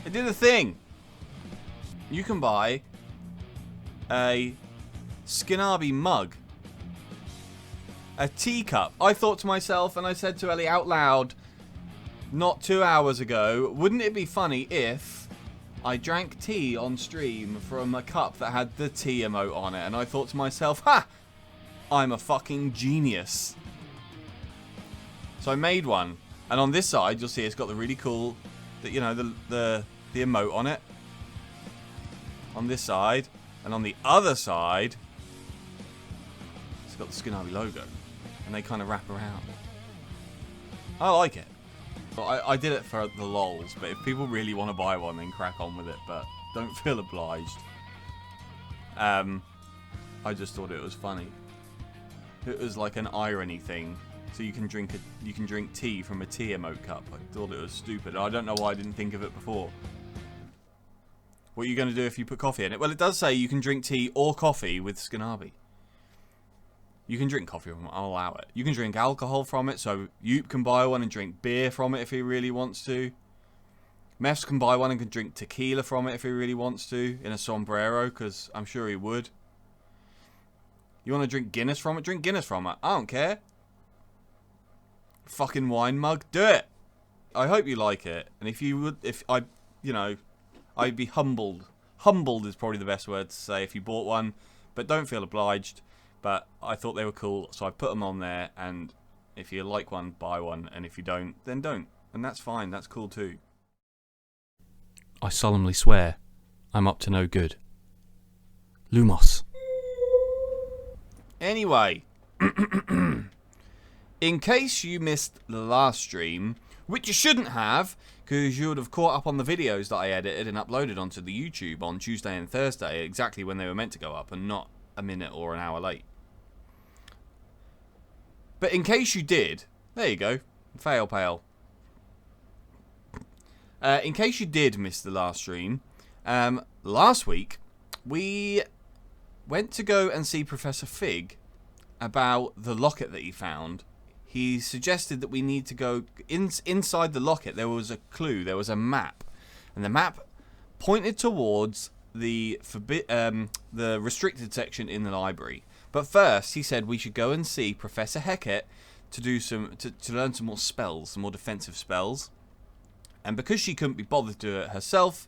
I did a thing. You can buy a Skinarby mug. A teacup. I thought to myself, and I said to Ellie out loud not 2 hours ago, wouldn't it be funny if I drank tea on stream from a cup that had the tea emote on it? And I thought to myself, ha! I'm a fucking genius. So I made one. And on this side, you'll see it's got the really cool, you know, the emote on it. On this side. And on the other side, it's got the Skinarby logo. And they kind of wrap around. I like it. But I did it for the lols. But if people really want to buy one, then crack on with it. But don't feel obliged. I just thought it was funny. It was like an irony thing. So you can drink tea from a tea emote cup. I thought it was stupid. I don't know why I didn't think of it before. What are you going to do if you put coffee in it? Well, it does say you can drink tea or coffee with Skinarby. You can drink coffee from it. I'll allow it. You can drink alcohol from it. So Yoop can buy one and drink beer from it if he really wants to. Mefs can buy one and can drink tequila from it if he really wants to. In a sombrero, because I'm sure he would. You want to drink Guinness from it? Drink Guinness from it. I don't care. Fucking wine mug. Do it. I hope you like it. And if you would, I'd be humbled. Humbled is probably the best word to say if you bought one. But don't feel obliged. But I thought they were cool, so I put them on there. And if you like one, buy one. And if you don't, then don't. And that's fine. That's cool too. I solemnly swear I'm up to no good. Lumos. Anyway. In case you missed the last stream, which you shouldn't have, because you would have caught up on the videos that I edited and uploaded onto the YouTube on Tuesday and Thursday, exactly when they were meant to go up, and not a minute or an hour late. But in case you did, there you go, fail pale. In case you did miss the last stream, last week we went to go and see Professor Fig about the locket that he found. He suggested that we need to go inside the locket. There was a clue. There was a map, and the map pointed towards the restricted section in the library. But first, he said we should go and see Professor Hecat to learn some more spells, some more defensive spells. And because she couldn't be bothered to do it herself,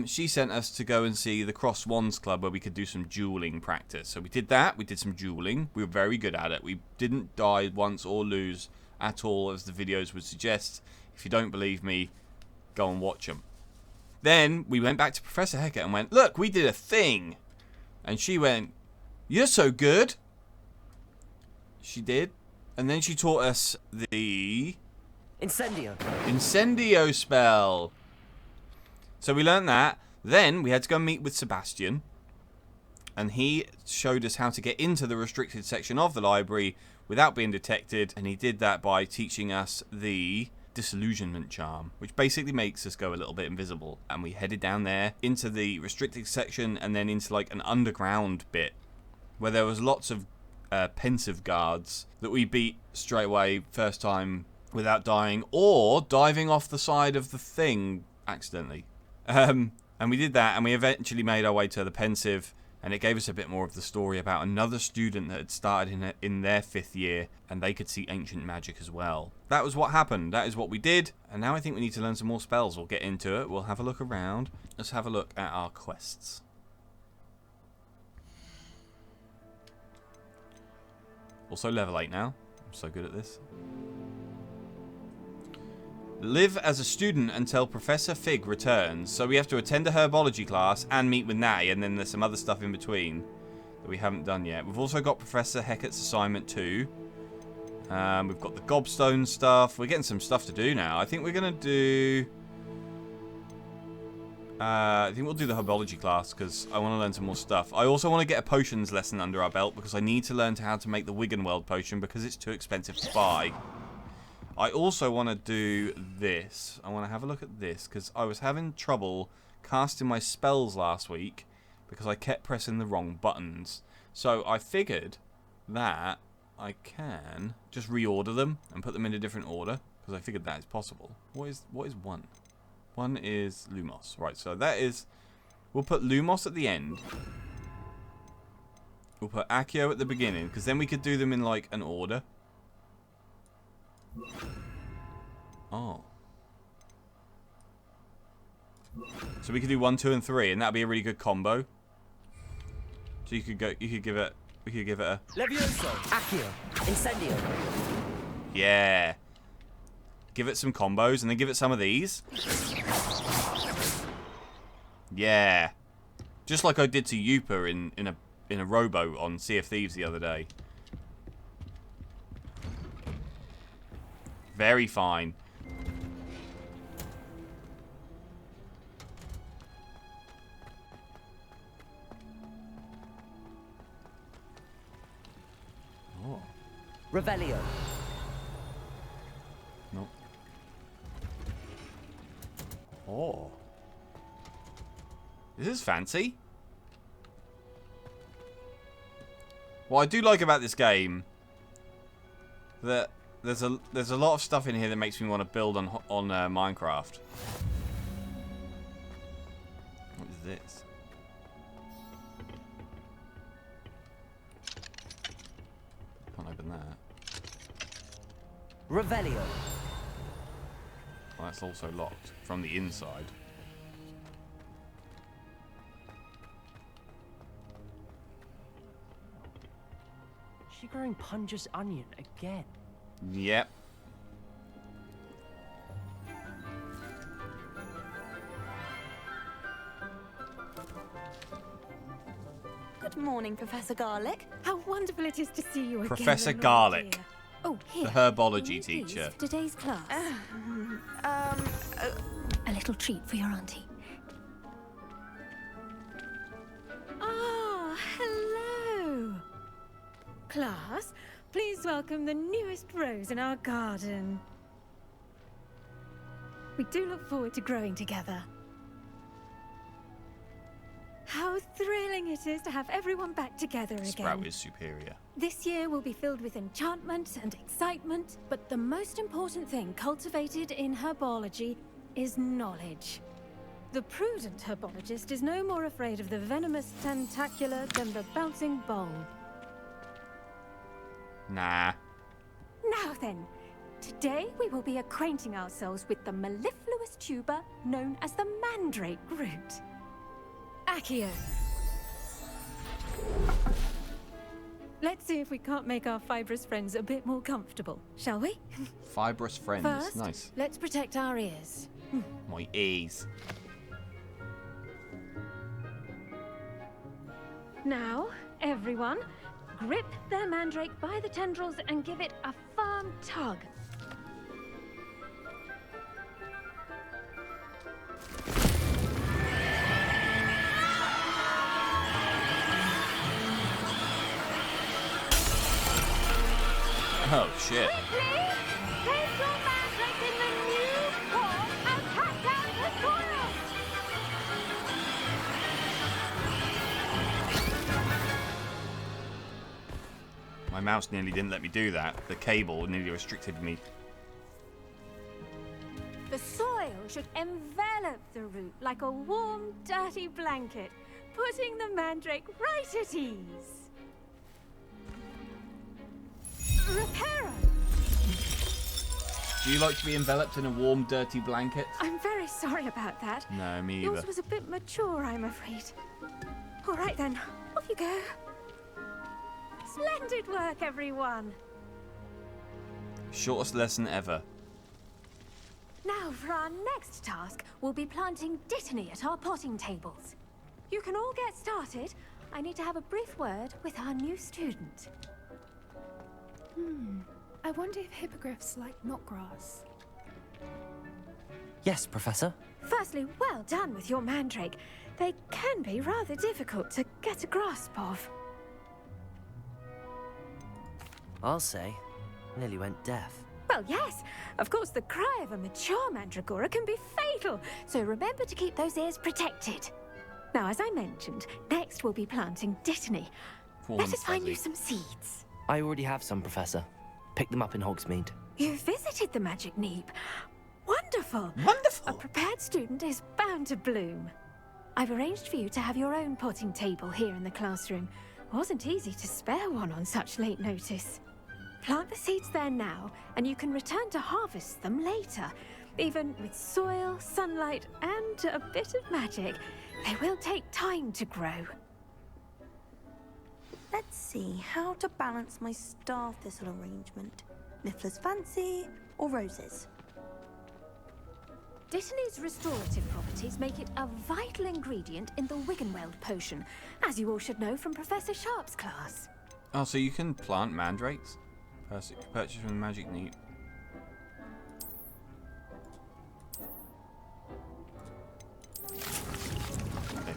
she sent us to go and see the Cross Wands Club where we could do some dueling practice. So we did that. We did some dueling. We were very good at it. We didn't die once or lose at all, as the videos would suggest. If you don't believe me, go and watch them. Then we went back to Professor Hecat and went, look, we did a thing. And she went, you're so good. She did. And then she taught us the Incendio spell. So we learned that. Then we had to go meet with Sebastian. And he showed us how to get into the restricted section of the library without being detected. And he did that by teaching us the disillusionment charm, which basically makes us go a little bit invisible. And we headed down there into the restricted section and then into like an underground bit where there was lots of pensive guards that we beat straight away first time without dying or diving off the side of the thing accidentally. And we did that, and we eventually made our way to the pensive, and it gave us a bit more of the story about another student that had started in their 5th year, and they could see ancient magic as well. That was what happened. That is what we did, and now I think we need to learn some more spells. We'll get into it. We'll have a look around. Let's have a look at our quests. Also level 8 now. I'm so good at this. Live as a student until Professor Fig returns. So we have to attend a herbology class and meet with Natty, and then there's some other stuff in between that we haven't done yet. We've also got Professor Hecat's assignment too. We've got the gobstone stuff. We're getting some stuff to do now. I think we're going to do... I think we'll do the herbology class because I want to learn some more stuff. I also want to get a potions lesson under our belt because I need to learn how to make the Wiggenweld potion because it's too expensive to buy. I also want to do this. I want to have a look at this because I was having trouble casting my spells last week because I kept pressing the wrong buttons. So I figured that I can just reorder them and put them in a different order because I figured that is possible. What is 1? One is Lumos. Right, so that is... We'll put Lumos at the end. We'll put Accio at the beginning, because then we could do them in, like, an order. Oh. So we could do 1, 2, and 3, and that'd be a really good combo. So you could go... We could give it a... Levioso, Accio, Incendio. Yeah. Give it some combos, and then give it some of these. Yeah. Just like I did to Yupa in a rowboat on Sea of Thieves the other day. Very fine. Oh. Revelio. Nope. Oh. This is fancy. What I do like about this game, that there's a lot of stuff in here that makes me want to build on Minecraft. What is this? Can't open that. Revelio. Well, that's also locked from the inside. She growing Punja's onion again. Yep. Good morning, Professor Garlic. How wonderful it is to see you again. Professor Lord Garlic. dear. Oh, here. The herbology Will you please, teacher. for today's class. A little treat for your auntie. Ah, hello. Class, please welcome the newest rose in our garden. We do look forward to growing together. How thrilling it is to have everyone back together again. Sprout is superior. This year will be filled with enchantment and excitement, but the most important thing cultivated in herbology is knowledge. The prudent herbologist is no more afraid of the venomous tentacular than the bouncing bulb. Nah. Now then, today we will be acquainting ourselves with the mellifluous tuber known as the mandrake root. Accio. Let's see if we can't make our fibrous friends a bit more comfortable, shall we? Fibrous friends. First, Nice. let's protect our ears. My ears. Now, everyone, grip their mandrake by the tendrils and give it a firm tug. Oh, shit. Quickly! Place your mandrake in the new form and cut down the soil! My mouse nearly didn't let me do that. The cable nearly restricted me. The soil should envelop the root like a warm, dirty blanket, putting the mandrake right at ease. Reparo! Do you like to be enveloped in a warm, dirty blanket? I'm very sorry about that. No, me Yours either. was a bit mature, I'm afraid. All right then, off you go. Splendid work, everyone. Shortest lesson ever. Now for our next task, we'll be planting dittany at our potting tables. You can all get started. I need to have a brief word with our new student. I wonder if hippogriffs like knotgrass. Yes, Professor. Firstly, well done with your mandrake. They can be rather difficult to get a grasp of. I'll say. Nearly went deaf. Well, yes. Of course, the cry of a mature mandragora can be fatal, so remember to keep those ears protected. Now, as I mentioned, next we'll be planting dittany. Warm Let us find fuzzy. you some seeds. I already have some, Professor. Pick them up in Hogsmeade. You visited the Magic Neep. Wonderful! A Wonderful. prepared student is bound to bloom. I've arranged for you to have your own potting table here in the classroom. Wasn't easy to spare one on such late notice. Plant the seeds there now, and you can return to harvest them later. Even with soil, sunlight, and a bit of magic, they will take time to grow. Let's see how to balance my star thistle arrangement. Niffler's fancy or roses? Dittany's restorative properties make it a vital ingredient in the Wiggenweld potion, as you all should know from Professor Sharp's class. Oh, so you can plant mandrakes? Purchase from the magic neat. Okay.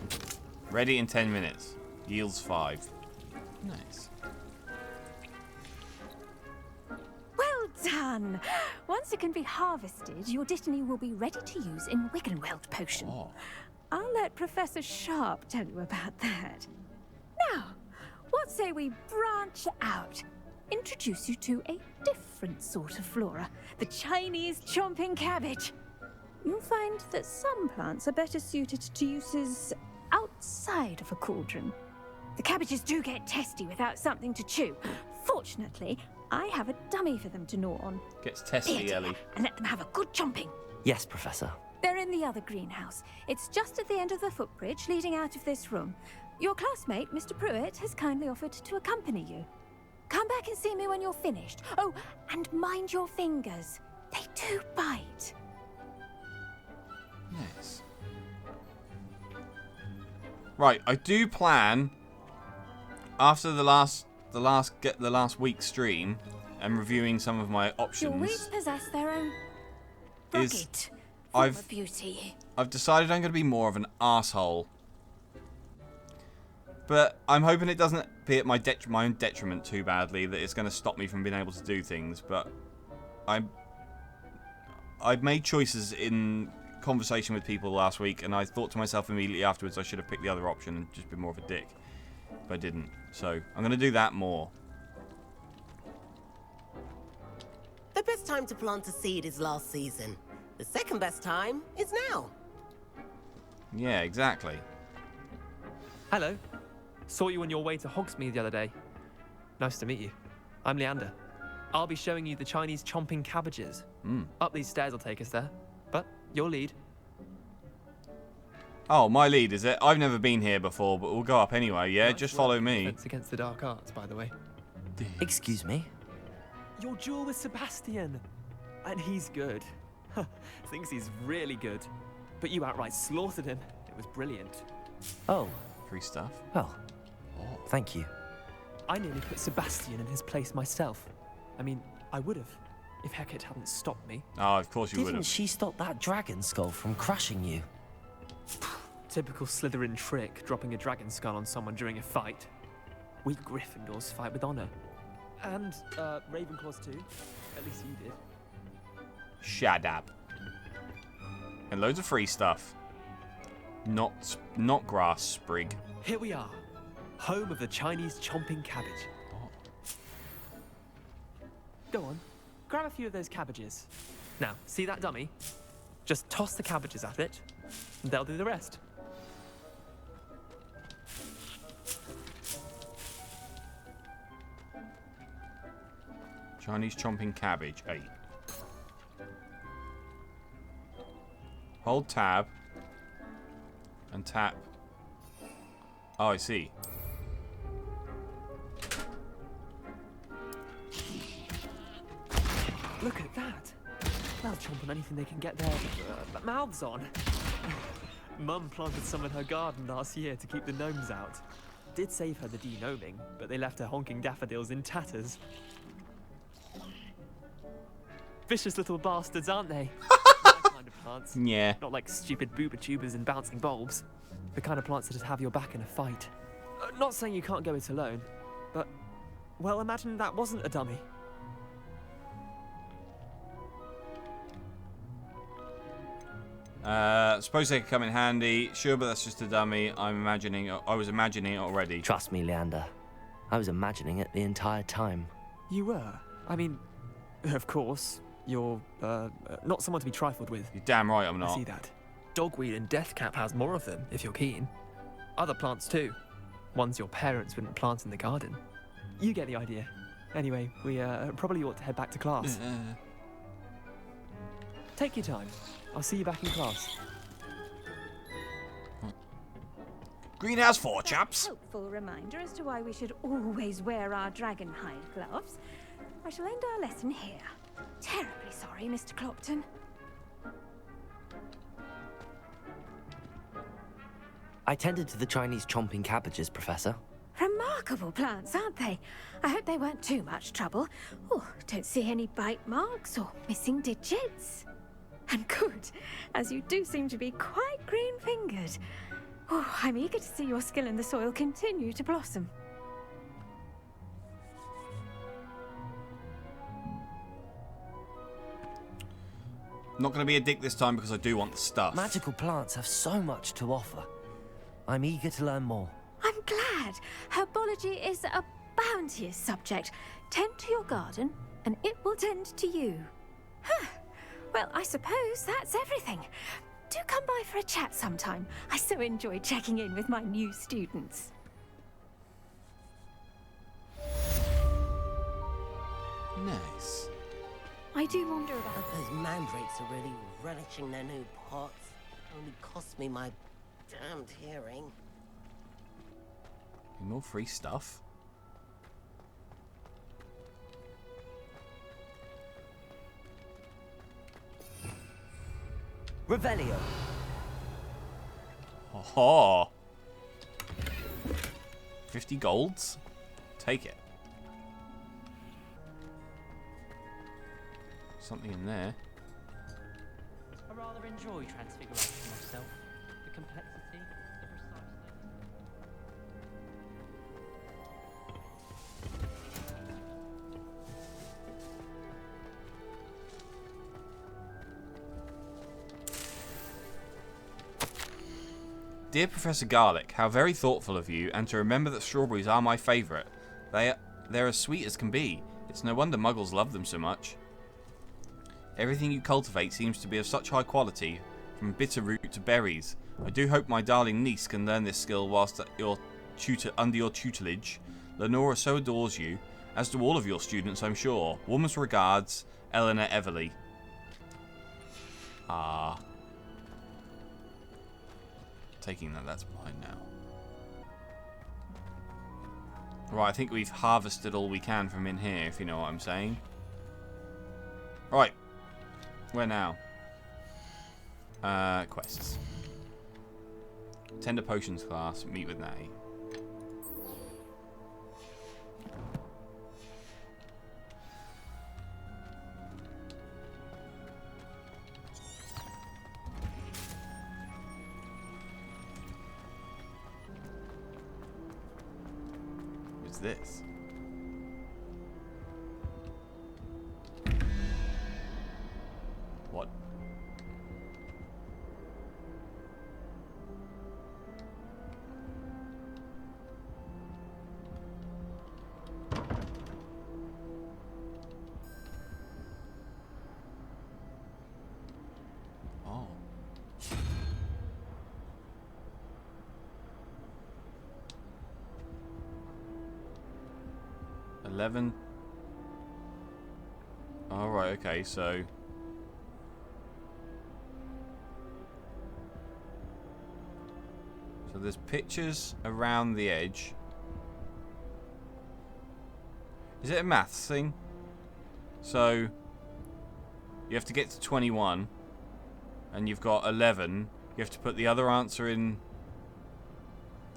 Ready in 10 minutes. Yields 5. Nice. Well done! Once it can be harvested, your Dittany will be ready to use in Wiggenweld potion. Oh. I'll let Professor Sharp tell you about that. Now, what say we branch out? Introduce you to a different sort of flora, the Chinese chomping cabbage. You'll find that some plants are better suited to uses outside of a cauldron. The cabbages do get testy without something to chew. Fortunately, I have a dummy for them to gnaw on. Gets testy, Here, Ellie. and let them have a good chomping. Yes, Professor. They're in the other greenhouse. It's just at the end of the footbridge leading out of this room. Your classmate, Mr. Pruitt, has kindly offered to accompany you. Come back and see me when you're finished. Oh, and mind your fingers. They do bite. Nice. Right, I do plan after the last week stream and reviewing some of my Your options. weeds possess their own Is- rugged form I've- of beauty. I've decided I'm going to be more of an arsehole. But I'm hoping it doesn't be at my own detriment too badly, that it's going to stop me from being able to do things. But I've made choices in conversation with people last week, and I thought to myself immediately afterwards I should have picked the other option and just been more of a dick. But I didn't. So I'm going to do that more. The best time to plant a seed is last season. The second best time is now. Yeah, exactly. Hello. Saw you on your way to Hogsmeade the other day. Nice to meet you. I'm Leander. I'll be showing you the Chinese chomping cabbages. Up these stairs will take us there. But your lead. Oh, my lead, is it? I've never been here before, but we'll go up anyway, yeah? Nice Just work follow in me. defense against the dark arts, by the way. Excuse me? Your duel with Sebastian. And he's good. Thinks he's really good. But you outright slaughtered him. It was brilliant. Oh, Free stuff. well, thank you. I nearly put Sebastian in his place myself. I mean, I would have, if Hecate hadn't stopped me. Oh, of course you would Didn't have. she stop that dragon skull from crushing you? Typical Slytherin trick, dropping a dragon skull on someone during a fight. We Gryffindors fight with honor. And, Ravenclaws too. At least you did. Shut up. And loads of free stuff. Not grass, sprig. Here we are. Home of the Chinese chomping cabbage. Go on, grab a few of those cabbages. Now, see that dummy? Just toss the cabbages at it, and they'll do the rest. Chinese chomping cabbage, 8. Hold tab. And tap. Oh, I see. Look at that. They'll chomp on anything they can get their mouths on. Mum planted some in her garden last year to keep the gnomes out. Did save her the de-gnoming, but they left her honking daffodils in tatters. Vicious little bastards, aren't they? My kind of plants. Yeah. Not like stupid booba tubers and bouncing bulbs. The kind of plants that just have your back in a fight. Not saying you can't go it alone, but, well, imagine that wasn't a dummy. Suppose they could come in handy. Sure, but that's just a dummy. I was imagining it already. Trust me, Leander. I was imagining it the entire time. You were? I mean, of course. You're, not someone to be trifled with. You're damn right I'm I not. see that. Dogweed and deathcap has more of them, if you're keen. Other plants too. Ones your parents wouldn't plant in the garden. You get the idea. Anyway, we probably ought to head back to class. Take your time. I'll see you back in class. Greenhouse 4, chaps. Helpful reminder as to why we should always wear our dragon hide gloves. I shall end our lesson here. Terribly sorry, Mr. Clopton. I tended to the Chinese chomping cabbages, Professor. Remarkable plants, aren't they? I hope they weren't too much trouble. Oh, don't see any bite marks or missing digits. And good, as you do seem to be quite green-fingered. Oh, I'm eager to see your skill in the soil continue to blossom. Not going to be a dick this time because I do want the stuff. Magical plants have so much to offer. I'm eager to learn more. I'm glad. Herbology is a bounteous subject. Tend to your garden, and it will tend to you. Huh. Well, I suppose that's everything. Do come by for a chat sometime. I so enjoy checking in with my new students. Nice. I do wonder about Those mandrakes are really relishing their new pots. Only cost me my damned hearing. More free stuff. Revelio. Oh, 50 golds? Take it. Something in there. I rather enjoy transfiguration myself. The complexity, the preciseness. Dear Professor Garlic, how very thoughtful of you, and to remember that strawberries are my favourite. They're as sweet as can be. It's no wonder muggles love them so much. Everything you cultivate seems to be of such high quality, from bitter root to berries. I do hope my darling niece can learn this skill whilst under your tutelage. Lenora so adores you, as do all of your students, I'm sure. Warmest regards, Eleanor Everly. Ah. Taking that's mine now. Right, I think we've harvested all we can from in here, if you know what I'm saying. Right. Where now? Quests. Tender Potions class, meet with Natty. What's this? What? Oh. $11. All right. Okay. So. So there's pictures around the edge. Is it a maths thing? So you have to get to 21 and you've got 11. You have to put the other answer in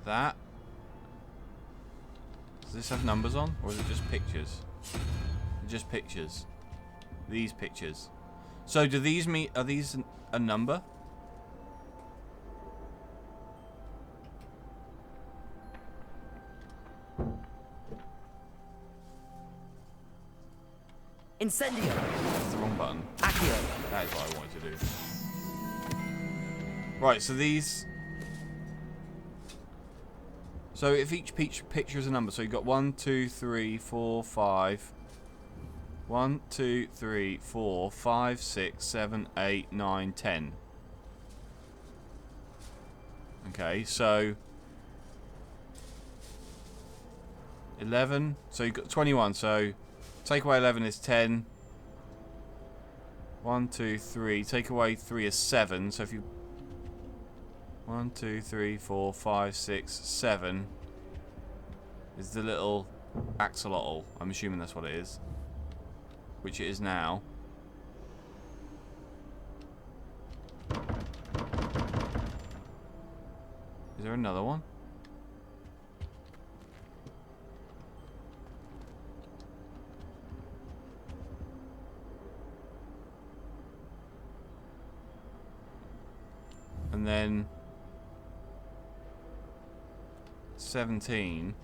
that. Does this have numbers on, or is it just pictures? Just pictures. These pictures. So do these mean, are these a number? Incendio. That's the wrong button. Accio. That is what I wanted to do. Right, so these... So if each picture is a number, so you've got 1, 2, 3, 4, 5, 1, 2, 3, 4, 5, 6, 7, 8, 9, 10. Okay, so 11. So you've got 21. So take away 11 is 10. 1, 2, 3. Take away 3 is 7. So if you 1, 2, 3, 4, 5, 6, 7 is the little axolotl. I'm assuming that's what it is. Which it is now. Is there another one? And then 17.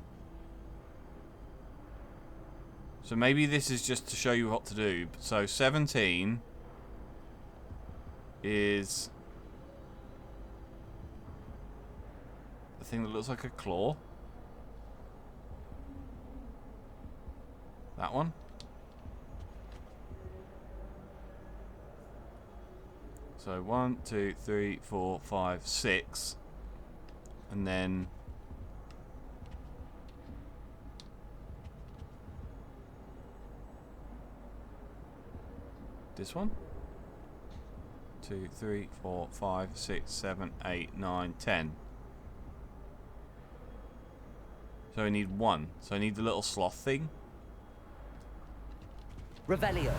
So maybe this is just to show you what to do. So 17 is the thing that looks like a claw. That one. So 1, 2, 3, 4, 5, 6. And then this one. 2, 3, 4, 5, 6, 7, 8, 9, 10. So I need one. So I need the little sloth thing. Revelio.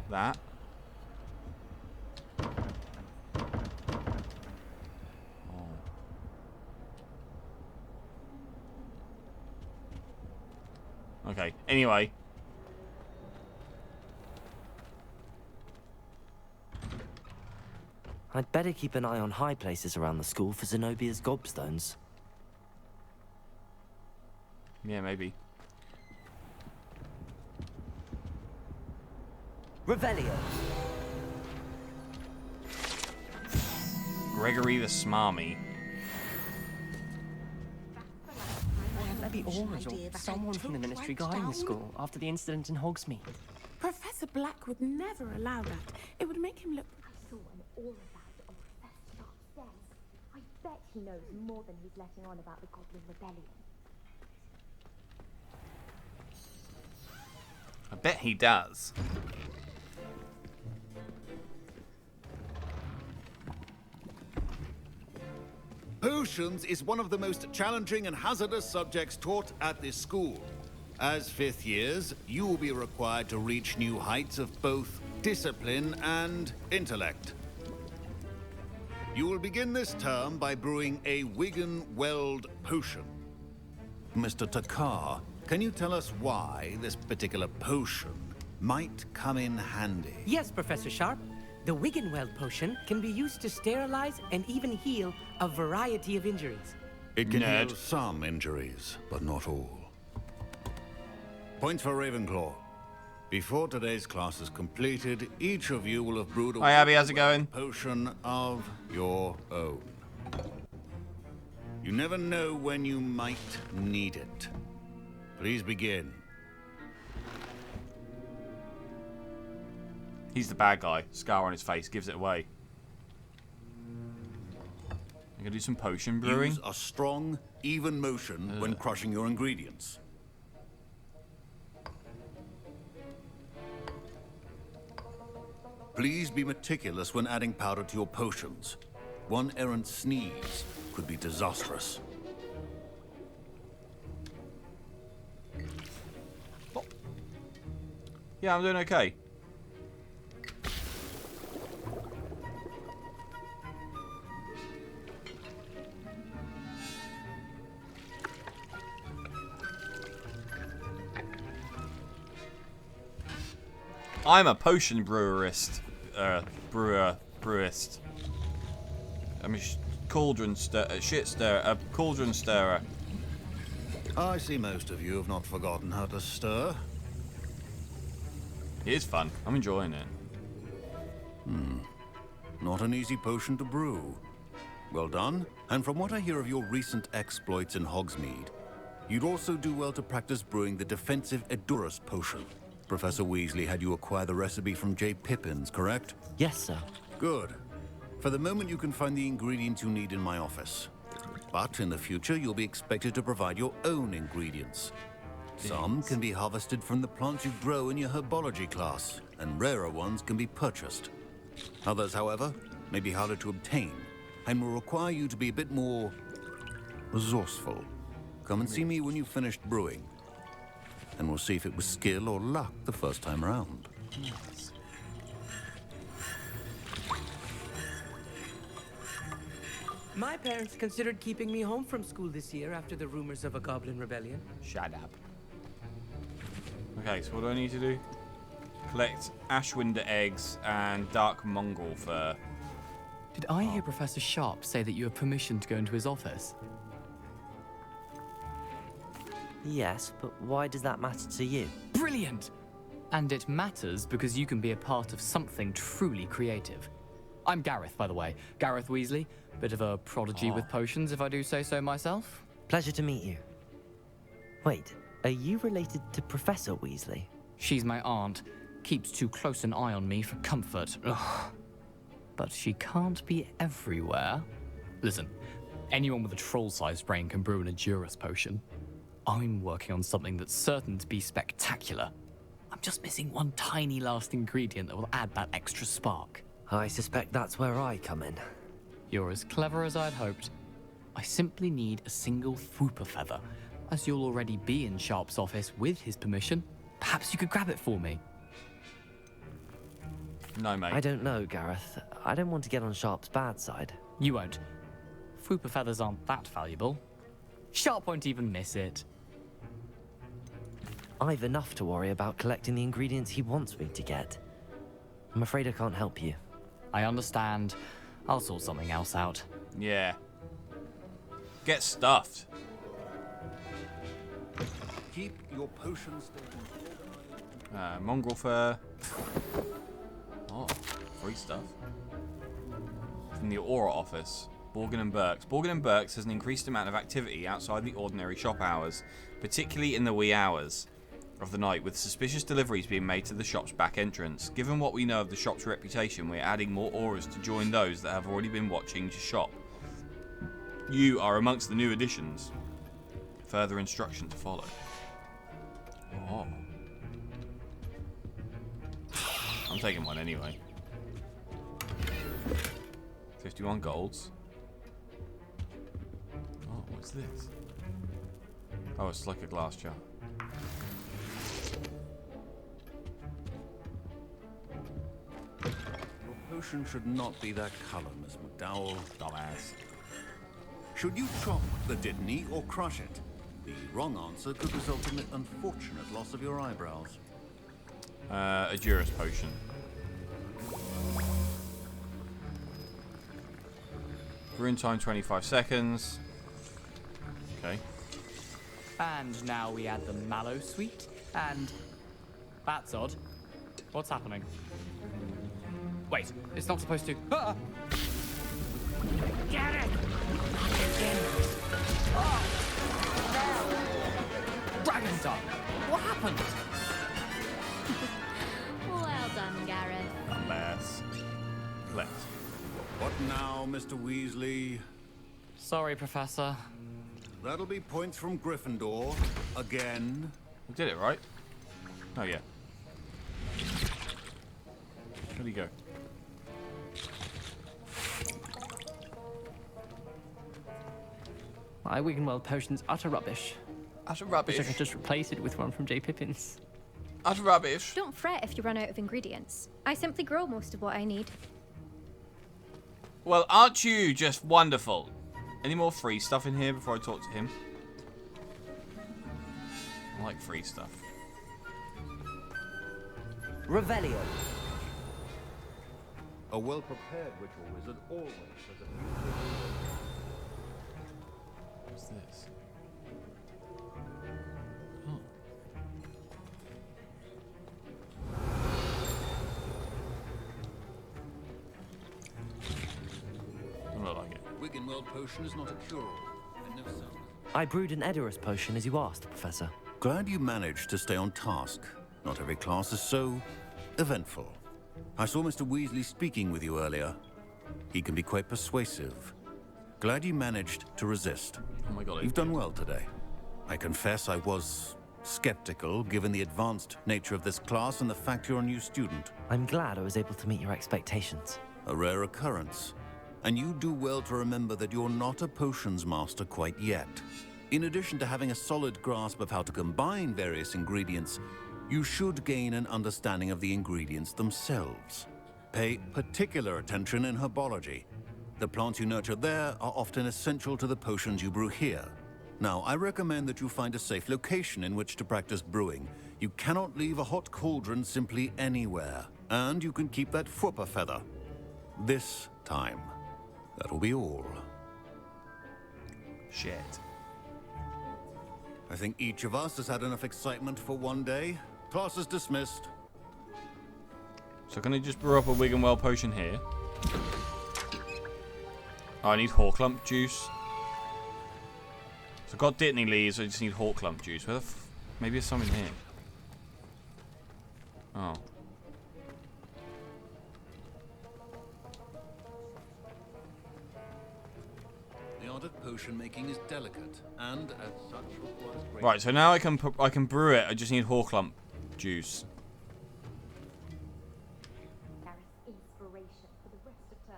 That. Oh. Okay, anyway. I'd better keep an eye on high places around the school for Zenobia's gobstones. Yeah, maybe. Revelio. Gregory the Smarmy. Maybe Aurors or someone from the ministry guarding the school after the incident in Hogsmeade. Professor Black would never allow that. It would make him look... I saw an aura badge on Professor upstairs. I bet he knows more than he's letting on about the Goblin Rebellion. I bet he does. Potions is one of the most challenging and hazardous subjects taught at this school. As fifth years, you will be required to reach new heights of both discipline and intellect. You will begin this term by brewing a Wiggenweld potion. Mr. Takar, can you tell us why this particular potion might come in handy? Yes, Professor Sharp. The Wiggenweld potion can be used to sterilize and even heal a variety of injuries. It can heal some injuries, but not all. Points for Ravenclaw. Before today's class is completed, each of you will have brewed a Hi Abby, how's it going? potion of your own. You never know when you might need it. Please begin. He's the bad guy. Scar on his face gives it away. I'm gonna do some potion brewing. Use a strong, even motion when crushing your ingredients. Please be meticulous when adding powder to your potions. One errant sneeze could be disastrous. Yeah, I'm doing okay. I'm a potion brewerist. Brewerist. I'm a cauldron cauldron stirrer. I see most of you have not forgotten how to stir. It is fun. I'm enjoying it. Not an easy potion to brew. Well done. And from what I hear of your recent exploits in Hogsmeade, You'd also do well to practice brewing the defensive Edurus potion. Professor Weasley had you acquire the recipe from J. Pippin's, correct? Yes, sir. Good. For the moment, you can find the ingredients you need in my office. But in the future, you'll be expected to provide your own ingredients. Some can be harvested from the plants you grow in your herbology class, and rarer ones can be purchased. Others, however, may be harder to obtain, and will require you to be a bit more resourceful. Come and see me when you've finished brewing, and we'll see if it was skill or luck the first time around. My parents considered keeping me home from school this year after the rumors of a goblin rebellion. Shut up. Okay, so what do I need to do? Collect Ashwinder eggs and dark Mongol fur. Did I hear Professor Sharp say that you have permission to go into his office? Yes, but why does that matter to you? Brilliant! And it matters because you can be a part of something truly creative. I'm Gareth, by the way. Gareth Weasley. Bit of a prodigy with potions, if I do say so myself. Pleasure to meet you. Wait, are you related to Professor Weasley? She's my aunt. Keeps too close an eye on me for comfort. Ugh. But she can't be everywhere. Listen, anyone with a troll-sized brain can brew an Edurus potion. I'm working on something that's certain to be spectacular. I'm just missing one tiny last ingredient that will add that extra spark. I suspect that's where I come in. You're as clever as I'd hoped. I simply need a single Fwooper feather. As you'll already be in Sharp's office with his permission, perhaps you could grab it for me. No, mate. I don't know, Gareth. I don't want to get on Sharp's bad side. You won't. Fwooper feathers aren't that valuable. Sharp won't even miss it. I've enough to worry about collecting the ingredients he wants me to get. I'm afraid I can't help you. I understand. I'll sort something else out. Yeah. Get stuffed. Keep your potions there. Mongrel fur. Oh, free stuff. From the Aura office. Borgin and Burks. Borgin and Burks has an increased amount of activity outside the ordinary shop hours, particularly in the wee hours of the night, with suspicious deliveries being made to the shop's back entrance. Given what we know of the shop's reputation, we're adding more auras to join those that have already been watching to shop. You are amongst the new additions. Further instruction to follow. Oh. I'm taking one anyway. 51 golds. Oh, what's this? Oh, it's like a glass jar. Your potion should not be that color, Miss McDowell. Dumbass. Should you chop the Dittany or crush it? The wrong answer could result in the unfortunate loss of your eyebrows. A Edurus potion. Rune time 25 seconds. Okay. And now we add the mallow sweet, and that's odd. What's happening? Wait, it's not supposed to. Ah! Get it! Oh! Dragon Dog! What happened? Well done, Gareth. Dumbass. Left. What now, Mr. Weasley? Sorry, Professor. That'll be points from Gryffindor. Again. We did it, right? Oh, yeah. Where'd he go? My Wiggenweld potion's utter rubbish. Utter rubbish. Wish I could just replace it with one from J. Pippin's. Utter rubbish. Don't fret if you run out of ingredients. I simply grow most of what I need. Well, aren't you just wonderful? Any more free stuff in here before I talk to him? I like free stuff. Revelio. A well-prepared ritual wizard always has a few. What's this? Oh. Don't look like it. Wiggenweld potion is not a cure-all. And no sound. I brewed an Edorus potion as you asked, Professor. Glad you managed to stay on task. Not every class is so eventful. I saw Mr. Weasley speaking with you earlier. He can be quite persuasive. Glad you managed to resist. Oh my god. You've done well today. I confess I was skeptical, given the advanced nature of this class and the fact you're a new student. I'm glad I was able to meet your expectations. A rare occurrence. And you do well to remember that you're not a potions master quite yet. In addition to having a solid grasp of how to combine various ingredients, you should gain an understanding of the ingredients themselves. Pay particular attention in herbology. The plants you nurture there are often essential to the potions you brew here. Now, I recommend that you find a safe location in which to practice brewing. You cannot leave a hot cauldron simply anywhere. And you can keep that Fwooper feather. This time. That'll be all. Shit. I think each of us has had enough excitement for one day. Class is dismissed. So can I just brew up a Wiggenweld potion here? Oh, I need Horklump juice. So I've got Dittany leaves, I just need Horklump juice. Where the maybe there's some in here. Oh. The art of potion making is delicate, and as such requires great... Right, so now I can brew it. I just need Horklump juice. Inspiration for the rest of term.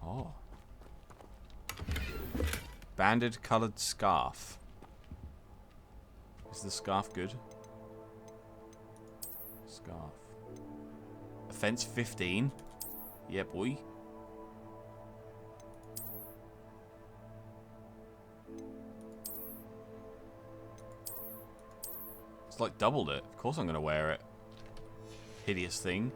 Oh. Banded coloured scarf. Is the scarf good? Scarf. Offense 15. Yeah, boy. It's like doubled it. Of course I'm going to wear it. Hideous thing.